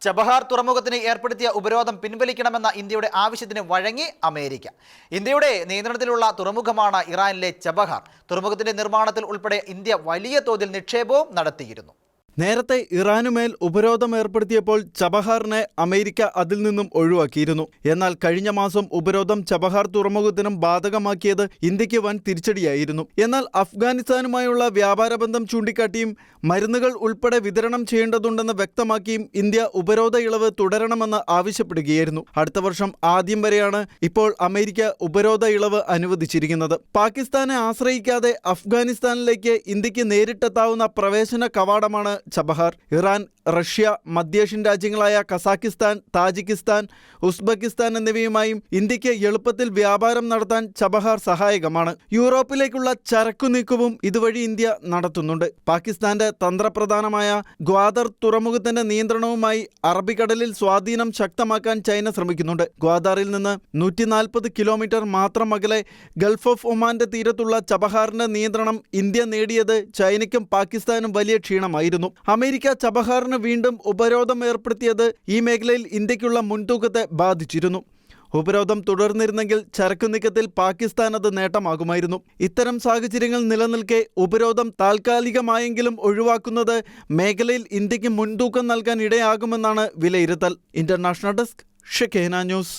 Chabahar തുറമുഖത്തിന് ഏർപ്പെടുത്തിയ ഉപരോധം പിൻവലിക്കണമെന്ന ഇന്ത്യയുടെ ആവശ്യത്തിന് വഴങ്ങി അമേരിക്ക. ഇന്ത്യയുടെ നിയന്ത്രണത്തിലുള്ള തുറമുഖമാണ് ഇറാനിലെ ചബഹാർ. തുറമുഖത്തിന്റെ നിർമ്മാണത്തിൽ ഉൾപ്പെടെ ഇന്ത്യ വലിയ തോതിൽ നിക്ഷേപവും നടത്തിയിരുന്നു. നേരത്തെ ഇറാനുമേൽ ഉപരോധം ഏർപ്പെടുത്തിയപ്പോൾ ചബഹാറിനെ അമേരിക്ക അതിൽ നിന്നും ഒഴിവാക്കിയിരുന്നു. എന്നാൽ കഴിഞ്ഞ മാസം ഉപരോധം ചബഹാർ തുറമുഖത്തിനും ബാധകമാക്കിയത് ഇന്ത്യക്ക് വൻ തിരിച്ചടിയായിരുന്നു. എന്നാൽ അഫ്ഗാനിസ്ഥാനുമായുള്ള വ്യാപാര ബന്ധം ചൂണ്ടിക്കാട്ടിയും മരുന്നുകൾ ഉൾപ്പെടെ വിതരണം ചെയ്യേണ്ടതുണ്ടെന്ന് വ്യക്തമാക്കിയും ഇന്ത്യ ഉപരോധ ഇളവ് തുടരണമെന്ന് ആവശ്യപ്പെടുകയായിരുന്നു. അടുത്ത വർഷം ആദ്യം വരെയാണ് ഇപ്പോൾ അമേരിക്ക ഉപരോധ ഇളവ് അനുവദിച്ചിരിക്കുന്നത്. പാകിസ്ഥാനെ ആശ്രയിക്കാതെ അഫ്ഗാനിസ്ഥാനിലേക്ക് ഇന്ത്യക്ക് നേരിട്ടെത്താവുന്ന പ്രവേശന കവാടമാണ് ചബഹാർ. ഇറാൻ, റഷ്യ, മധ്യേഷ്യൻ രാജ്യങ്ങളായ കസാക്കിസ്ഥാൻ, താജിക്കിസ്ഥാൻ, ഉസ്ബെക്കിസ്ഥാൻ എന്നിവയുമായും ഇന്ത്യക്ക് എളുപ്പത്തിൽ വ്യാപാരം നടത്താൻ ചബഹാർ സഹായകമാണ്. യൂറോപ്പിലേക്കുള്ള ചരക്കു നീക്കവും ഇതുവഴി ഇന്ത്യ നടത്തുന്നുണ്ട്. പാകിസ്ഥാന്റെ തന്ത്രപ്രധാനമായ ഗ്വാദർ തുറമുഖത്തിന്റെ നിയന്ത്രണവുമായി അറബിക്കടലിൽ സ്വാധീനം ശക്തമാക്കാൻ ചൈന ശ്രമിക്കുന്നുണ്ട്. ഗ്വാദറിൽ നിന്ന് 140 കിലോമീറ്റർ മാത്രം അകലെ ഗൾഫ് ഓഫ് ഒമാന്റെ തീരത്തുള്ള ചബഹാറിന്റെ നിയന്ത്രണം ഇന്ത്യ നേടിയത് ചൈനയ്ക്കും പാകിസ്ഥാനും വലിയ ക്ഷീണമായിരുന്നു. അമേരിക്ക ചബഹാറിന് വീണ്ടും ഉപരോധം ഏർപ്പെടുത്തിയത് ഈ മേഖലയിൽ ഇന്ത്യക്കുള്ള മുൻതൂക്കത്തെ ബാധിച്ചിരുന്നു. ഉപരോധം തുടർന്നിരുന്നെങ്കിൽ ചരക്കു നീക്കത്തിൽ പാകിസ്ഥാൻ അത് നേട്ടമാകുമായിരുന്നു. ഇത്തരം സാഹചര്യങ്ങൾ നിലനിൽക്കെ ഉപരോധം താൽക്കാലികമായെങ്കിലും ഒഴിവാക്കുന്നത് മേഖലയിൽ ഇന്ത്യക്ക് മുൻതൂക്കം നൽകാൻ ഇടയാകുമെന്നാണ് വിലയിരുത്തൽ. International desk, ഷെഖേന news.